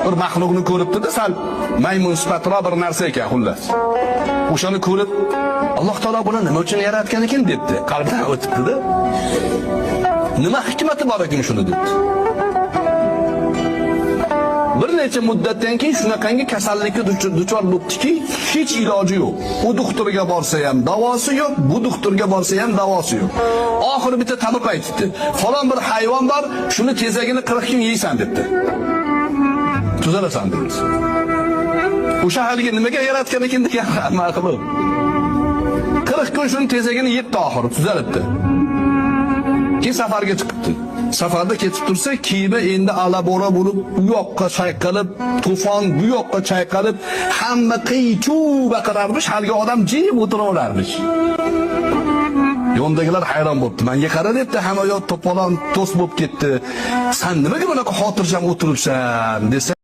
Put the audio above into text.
bir maxluqni ko'ribdi-da, sal maymun sifatroq bir narsa ekan xullas. O'shani ko'rib, Alloh taolo buni nima uchun yaratgan ekan debdi. Qalbidan o'tibdi-da. Nima hikmati bor ekan shuni debdi. Bir necha muddatdan keyin shunaqangi kasallikka duchor bo'libdiki, hech iloji yo'q. U doktorga borsa ham davosi yo'q, bu doktorga borsa ham davosi yo'q. Oxiri bitta tabib aytdi. Falon bir hayvon bor, shuni tezagini 40 kun yeysan debdi. Tuzalasan debdi. O'sha haliga nimaga yaratgan ekan degan ma'qul. 40 kun shuni tezagini yebdi oxiri, tuzalibdi. Keyin safarga chiqibdi. Safarda ketib tursa, kiyimi endi alabora bo'lib, u yoqqa chayqalib, to'fon bu yoqqa chayqalib, hamma qiy-chuv baqirarmish, haligi odam jim o'tiraverarmish. Yondagilar hayron bo'libdi. Menga qara debdi, hamma yoq to'polon to's bo'lib ketdi. Sen nimaga bunaqa xotirjam o'tiribsan desa